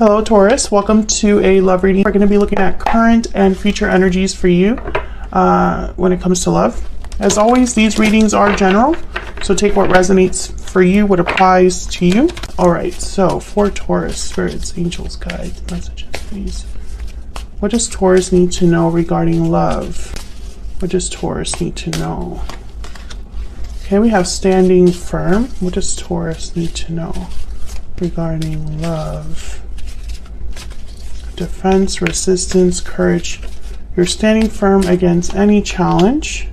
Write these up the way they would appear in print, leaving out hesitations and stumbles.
Hello Taurus, welcome to a love reading. We're going to be looking at current and future energies for you when it comes to love. As always, these readings are general, so take what resonates for you, what applies to you. Alright, so for Taurus, spirits, angels, guides, messages, please. What does Taurus need to know regarding love? What does Taurus need to know? Okay, we have standing firm. What does Taurus need to know regarding love? Defense, resistance, courage. You're standing firm against any challenge.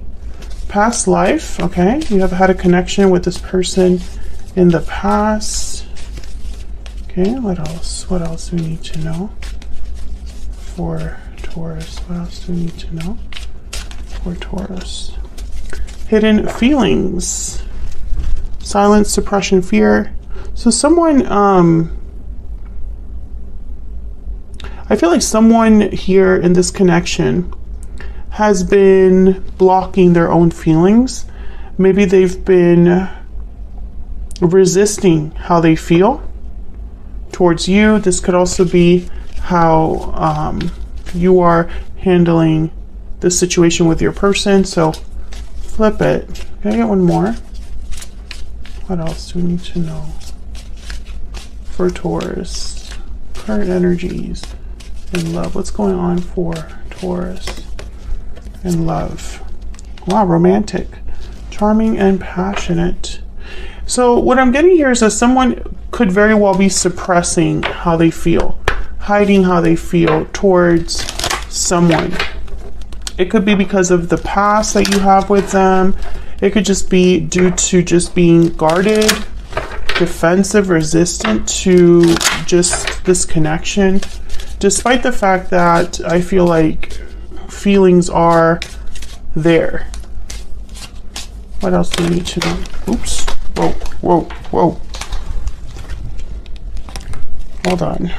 Past life, okay. You have had a connection with this person in the past. Okay, what else? What else do we need to know for Taurus? What else do we need to know for Taurus? Hidden feelings. Silence, suppression, fear. So someone, I feel like someone here in this connection has been blocking their own feelings. Maybe they've been resisting how they feel towards you. This could also be how you are handling the situation with your person. So flip it. Can I get one more? What else do we need to know for Taurus? Current energies in love. What's going on for Taurus in love? Wow, romantic, charming, and passionate. So what I'm getting here is that someone could very well be suppressing how they feel, hiding how they feel towards someone. It could be because of the past that you have with them. It could just be due to just being guarded, defensive, resistant to just this connection. Despite the fact that I feel like feelings are there. What else do we need to know? Oops. Whoa, whoa, whoa. Hold on.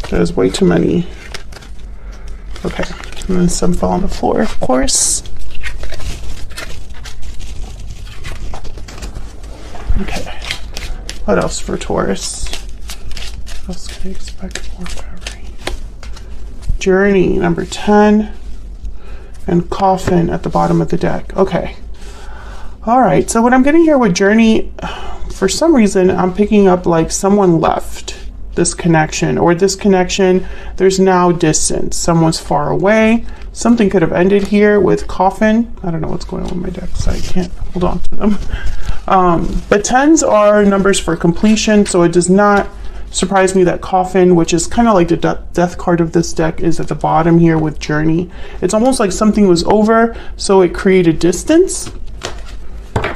There's way too many. Okay. And then some fell on the floor, of course. Okay. What else for Taurus? What else can I expect for February? Journey, number 10. And coffin at the bottom of the deck. Okay. Alright, so what I'm getting here with Journey, for some reason, I'm picking up like someone left this connection. Or this connection, there's now distance. Someone's far away. Something could have ended here with coffin. I don't know what's going on with my deck, so I can't hold on to them. But 10s are numbers for completion, so it does not surprise me that coffin, which is kind of like the death card of this deck, is at the bottom here with Journey. It's almost like something was over, so it created distance.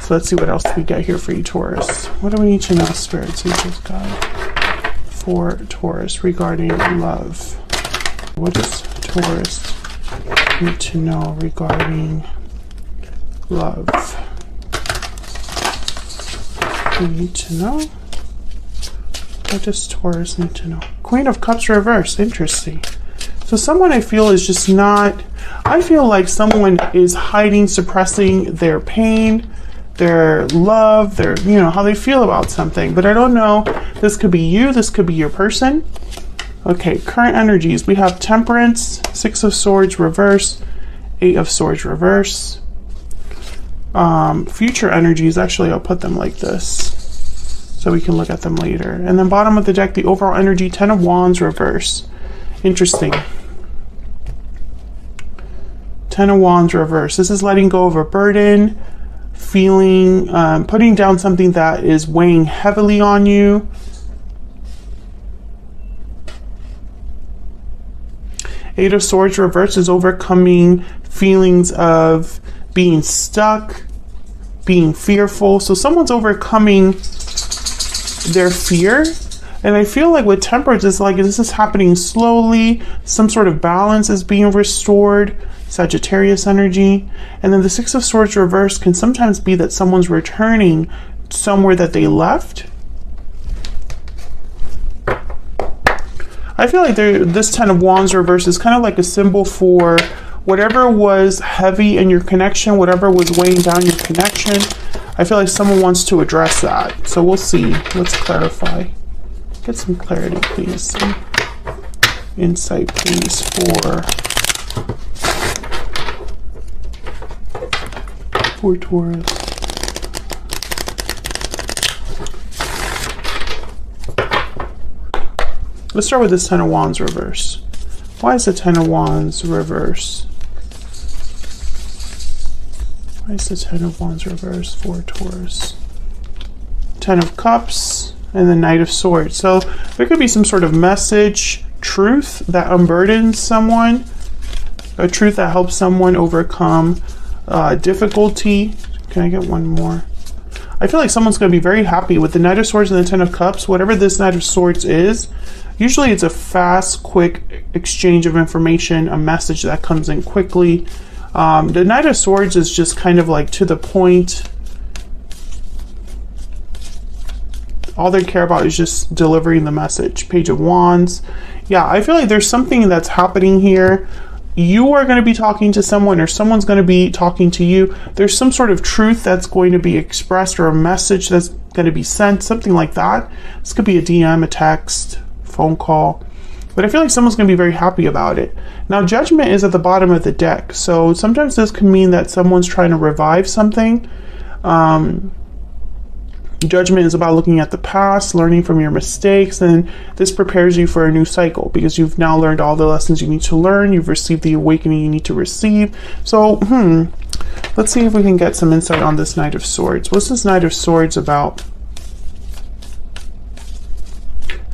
So let's see what else we get here for you, Taurus. What do we need to know, spirits, angels, God, for Taurus regarding love? What does Taurus need to know regarding love? We need to know. What does Taurus need to know? Queen of Cups reversed. Interesting. So someone I feel is just not, I feel like someone is hiding, suppressing their pain, their love, their, you know, how they feel about something. But I don't know. This could be you. This could be your person. Okay, current energies. We have Temperance, 6 of Swords reverse, 8 of Swords reverse. Future energies, actually I'll put them like this so we can look at them later. And then bottom of the deck, the overall energy, 10 of Wands reverse. Interesting. 10 of Wands reverse. This is letting go of a burden, feeling, putting down something that is weighing heavily on you. Eight of Swords reverse is overcoming feelings of being stuck, being fearful. So someone's overcoming their fear. And I feel like with Temperance, it's like this is happening slowly. Some sort of balance is being restored. Sagittarius energy. And then the 6 of Swords reverse can sometimes be that someone's returning somewhere that they left. I feel like this 10 of Wands reverse is kind of like a symbol for whatever was heavy in your connection, whatever was weighing down your connection. I feel like someone wants to address that. So we'll see. Let's clarify. Get some clarity, please. Some insight, please, for Taurus. Let's start with this Ten of Wands reverse. Why is the Ten of Wands reverse? Why is the Ten of Wands reverse for Taurus? Ten of Cups and the Knight of Swords. So there could be some sort of message, truth that unburdens someone, a truth that helps someone overcome difficulty. Can I get one more? I feel like someone's going to be very happy with the Knight of Swords and the Ten of Cups. Whatever this Knight of Swords is, usually it's a fast, quick exchange of information, a message that comes in quickly. The Knight of Swords is just kind of like to the point. All they care about is just delivering the message. Page of Wands. Yeah, I feel like there's something that's happening here. You are going to be talking to someone, or someone's going to be talking to you. There's some sort of truth that's going to be expressed, or a message that's going to be sent, something like that. This could be a DM, a text, phone call. But I feel like someone's going to be very happy about it. Now, Judgment is at the bottom of the deck. So sometimes this can mean that someone's trying to revive something. Judgment is about looking at the past, learning from your mistakes, and this prepares you for a new cycle because you've now learned all the lessons you need to learn. You've received the awakening you need to receive. So, let's see if we can get some insight on this Knight of Swords. What's this Knight of Swords about?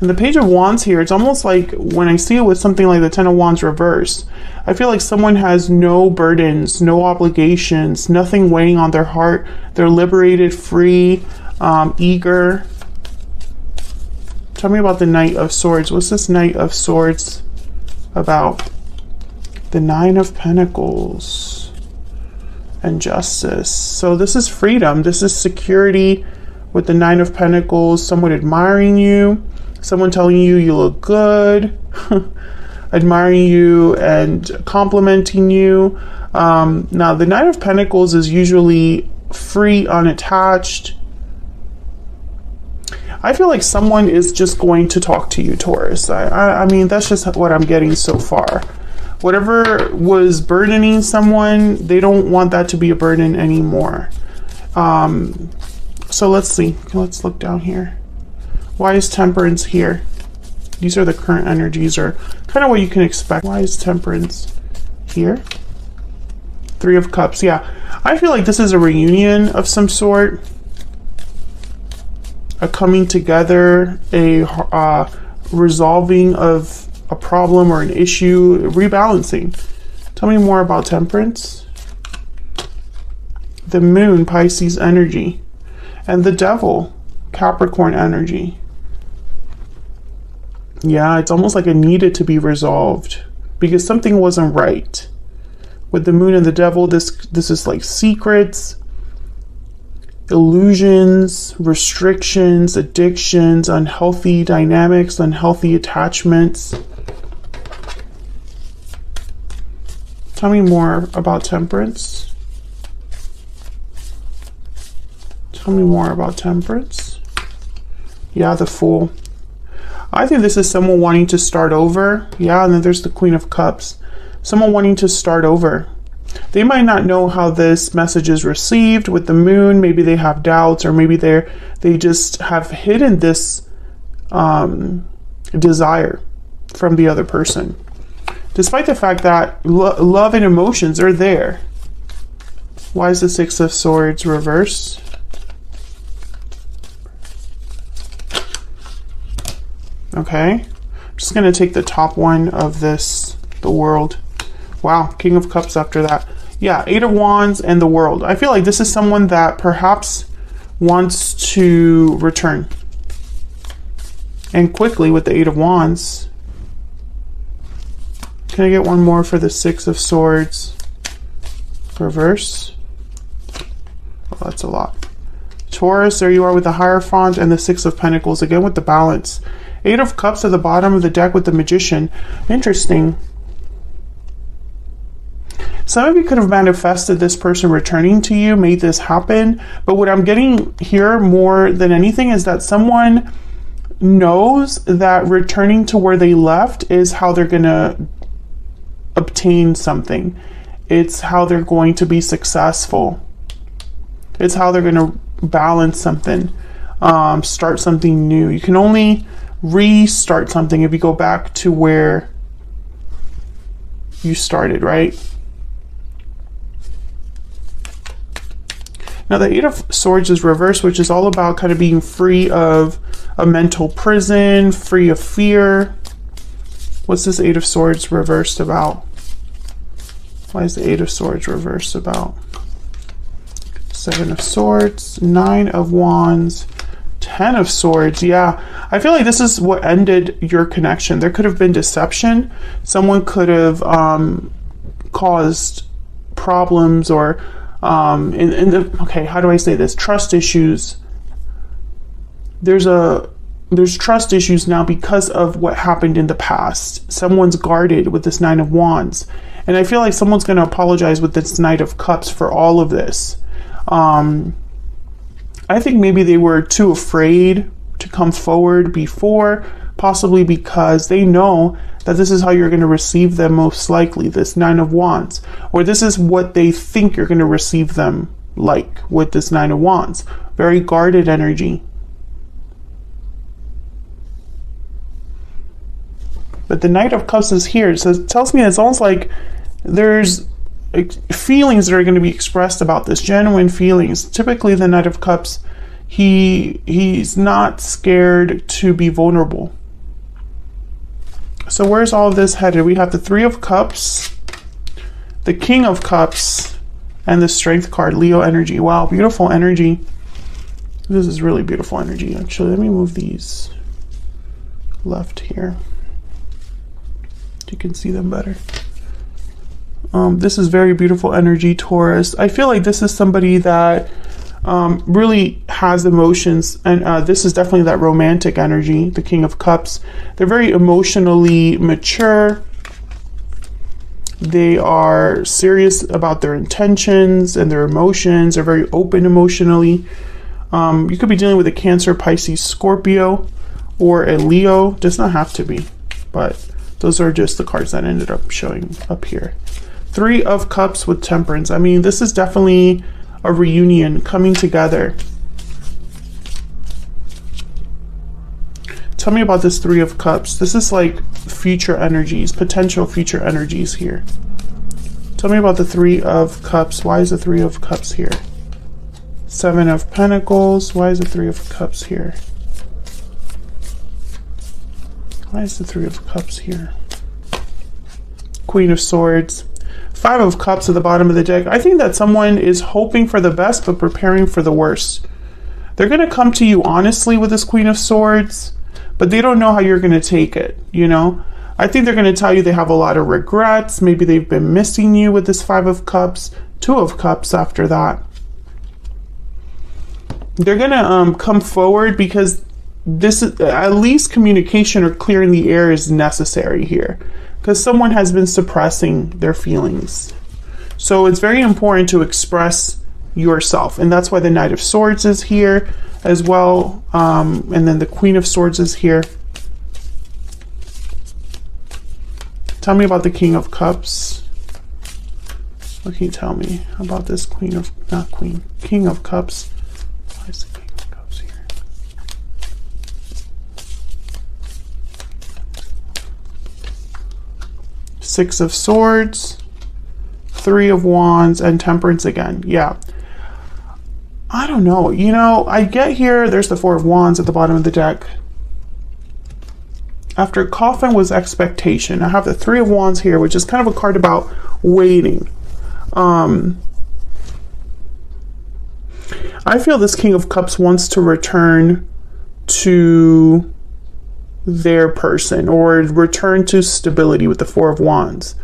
And the Page of Wands here, it's almost like when I see it with something like the Ten of Wands reverse, I feel like someone has no burdens, no obligations, nothing weighing on their heart. They're liberated, free, eager. Tell me about the Knight of Swords. What's this Knight of Swords about? The Nine of Pentacles and Justice. So this is freedom. This is security with the Nine of Pentacles. Someone admiring you. Someone telling you you look good. Admiring you and complimenting you. Now, the Nine of Pentacles is usually free, unattached. I feel like someone is just going to talk to you, Taurus. I mean, that's just what I'm getting so far. Whatever was burdening someone, they don't want that to be a burden anymore. So let's see. Let's look down here. Why is Temperance here? These are the current energies, or kind of what you can expect. Why is Temperance here? Three of Cups. Yeah, I feel like this is a reunion of some sort. A coming together, a resolving of a problem or an issue, rebalancing. Tell me more about Temperance. The Moon, Pisces energy, and the Devil, Capricorn energy. Yeah, it's almost like it needed to be resolved because something wasn't right. With the Moon and the Devil, this is like secrets, illusions, restrictions, addictions, unhealthy dynamics, unhealthy attachments. Tell me more about Temperance. Tell me more about Temperance. Yeah, the Fool. I think this is someone wanting to start over. Yeah, and then there's the Queen of Cups. Someone wanting to start over. They might not know how this message is received with the Moon. Maybe they have doubts, or maybe they just have hidden this desire from the other person. Despite the fact that love and emotions are there. Why is the Six of Swords reverse? Okay, I'm just going to take the top one of this, the World. Wow, King of Cups after that. Yeah, Eight of Wands and the World. I feel like this is someone that perhaps wants to return. And quickly with the Eight of Wands. Can I get one more for the Six of Swords? Reverse. Oh, that's a lot. Taurus, there you are with the Hierophant and the Six of Pentacles. Again with the balance. Eight of Cups at the bottom of the deck with the Magician. Interesting. Some of you could have manifested this person returning to you, made this happen. But what I'm getting here more than anything is that someone knows that returning to where they left is how they're going to obtain something. It's how they're going to be successful. It's how they're going to balance something, start something new. You can only restart something if you go back to where you started, right? Now the Eight of Swords is reversed, which is all about kind of being free of a mental prison, free of fear. What's this Eight of Swords reversed about? Why is the Eight of Swords reversed about? Seven of Swords, Nine of Wands, 10 of Swords. Yeah, I feel like this is what ended your connection. There could have been deception. Someone could have caused problems, or okay, how do I say this? Trust issues. There's trust issues now because of what happened in the past. Someone's guarded with this Nine of Wands. And I feel like someone's going to apologize with this Knight of Cups for all of this. I think maybe they were too afraid to come forward before, possibly because they know that this is how you're going to receive them most likely, this Nine of Wands. Or this is what they think you're going to receive them like with this Nine of Wands. Very guarded energy. But the Knight of Cups is here. So it tells me it's almost like there's feelings that are going to be expressed about this, genuine feelings. Typically the Knight of Cups, he's not scared to be vulnerable. So where's all of this headed? We have the Three of Cups, the King of Cups, and the Strength card, Leo energy. Wow, beautiful energy. This is really beautiful energy. Actually, let me move these left here. You can see them better. This is very beautiful energy, Taurus. I feel like this is somebody that really has emotions, and this is definitely that romantic energy, the King of Cups. They're very emotionally mature. They are serious about their intentions and their emotions. They're very open emotionally. You could be dealing with a Cancer, Pisces, Scorpio, or a Leo. Does not have to be, but those are just the cards that ended up showing up here. Three of Cups with Temperance. I mean, this is definitely a reunion, coming together. Tell me about this Three of Cups. This is like future energies, potential future energies here. Tell me about the Three of Cups. Why is the Three of Cups here? Seven of Pentacles. Why is the Three of Cups here? Why is the Three of Cups here? Queen of Swords. Five of Cups at the bottom of the deck. I think that someone is hoping for the best but preparing for the worst. They're going to come to you honestly with this Queen of Swords, but they don't know how you're going to take it, you know? I think they're going to tell you they have a lot of regrets. Maybe they've been missing you with this Five of Cups. Two of Cups after that. They're going to come forward because this is, at least communication or clearing the air is necessary here, because someone has been suppressing their feelings. So it's very important to express yourself, and that's why the Knight of Swords is here as well, and then the Queen of Swords is here. Tell me about the King of Cups. What can you tell me about this King of Cups? Why is the King of Cups here? Six of Swords, Three of Wands, and Temperance again. Yeah. I don't know. You know, I get here, there's the Four of Wands at the bottom of the deck. After Coffin was Expectation. I have the Three of Wands here, which is kind of a card about waiting. I feel this King of Cups wants to return to their person, or return to stability with the Four of Wands.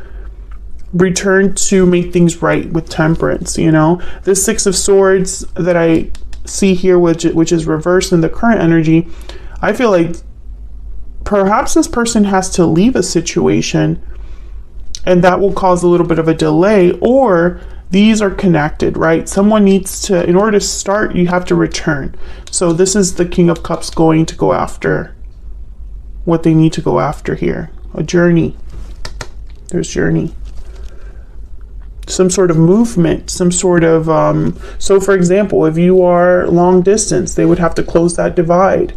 Return to make things right with Temperance, you know? The Six of Swords that I see here, which is reversed in the current energy, I feel like perhaps this person has to leave a situation, and that will cause a little bit of a delay, or these are connected, right? Someone needs to, in order to start, you have to return. So this is the King of Cups going to go after what they need to go after here. A journey. There's journey. Some sort of movement, some sort of, so for example, if you are long distance, they would have to close that divide.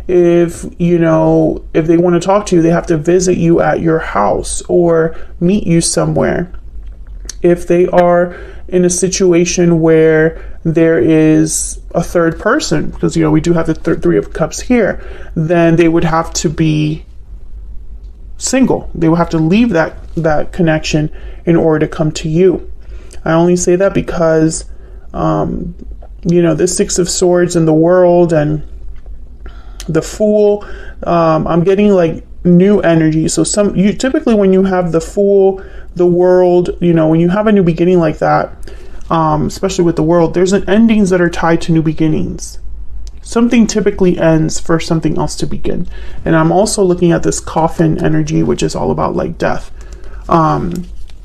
If, you know, if they want to talk to you, they have to visit you at your house or meet you somewhere. If they are in a situation where there is a third person, because, you know, we do have the Three of Cups here, then they would have to be single. They will have to leave that connection in order to come to you. I only say that because, you know, the Six of Swords in the World and the Fool, I'm getting like new energy. So you typically, when you have the Fool, the World, you know, when you have a new beginning like that, especially with the World, there's endings that are tied to new beginnings. Something typically ends for something else to begin. And I'm also looking at this Coffin energy, which is all about like death,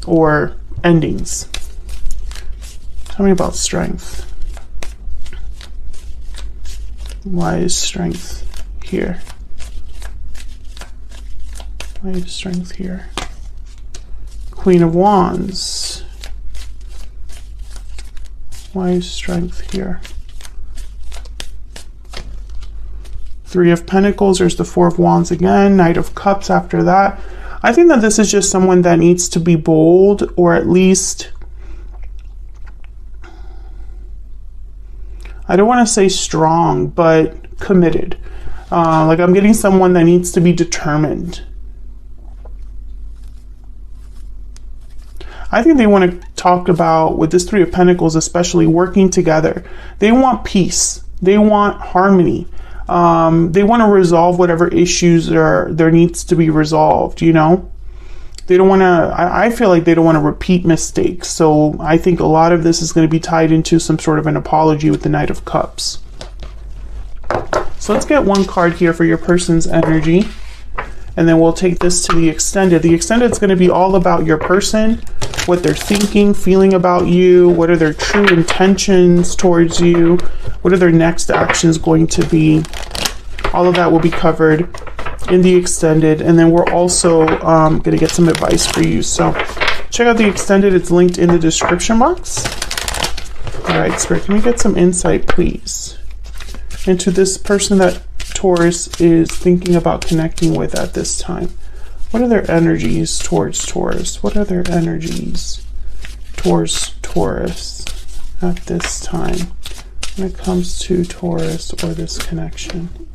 or endings. Tell me about strength. Why is strength here? Why is strength here? Queen of Wands. Why is strength here? Three of Pentacles, there's the Four of Wands again, Knight of Cups after that. I think that this is just someone that needs to be bold, or at least, I don't want to say strong, but committed. Like I'm getting someone that needs to be determined. I think they want to talk about, with this Three of Pentacles, especially working together. They want peace. They want harmony. They want to resolve whatever issues there needs to be resolved, you know? They don't want to, I feel like they don't want to repeat mistakes. So I think a lot of this is going to be tied into some sort of an apology with the Knight of Cups. So let's get one card here for your person's energy. And then we'll take this to the extended. The extended is going to be all about your person, what they're thinking, feeling about you, what are their true intentions towards you, what are their next actions going to be. All of that will be covered in the extended. And then we're also going to get some advice for you. So check out the extended. It's linked in the description box. All right, Spirit, can we get some insight, please, into this person that Taurus is thinking about connecting with at this time? What are their energies towards Taurus? What are their energies towards Taurus at this time when it comes to Taurus or this connection?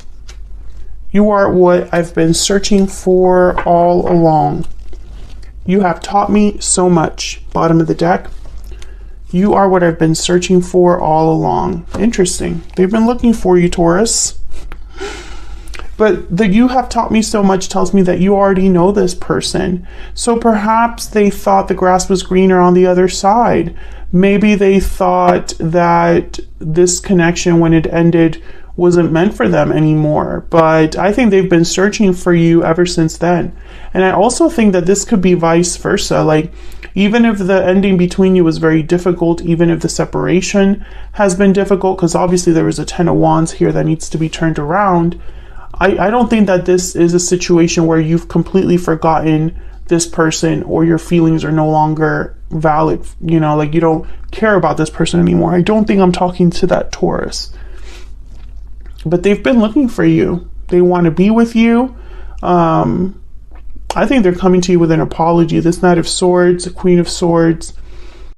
You are what I've been searching for all along. You have taught me so much. Bottom of the deck. You are what I've been searching for all along. Interesting. They've been looking for you, Taurus. But the "you have taught me so much" tells me that you already know this person. So perhaps they thought the grass was greener on the other side. Maybe they thought that this connection, when it ended, wasn't meant for them anymore. But I think they've been searching for you ever since then. And I also think that this could be vice versa. Like, even if the ending between you was very difficult, even if the separation has been difficult, because obviously there was a Ten of Wands here that needs to be turned around, I don't think that this is a situation where you've completely forgotten this person or your feelings are no longer valid. You know, like you don't care about this person anymore. I don't think I'm talking to that Taurus. But they've been looking for you. They want to be with you. I think they're coming to you with an apology. This Knight of Swords, Queen of Swords,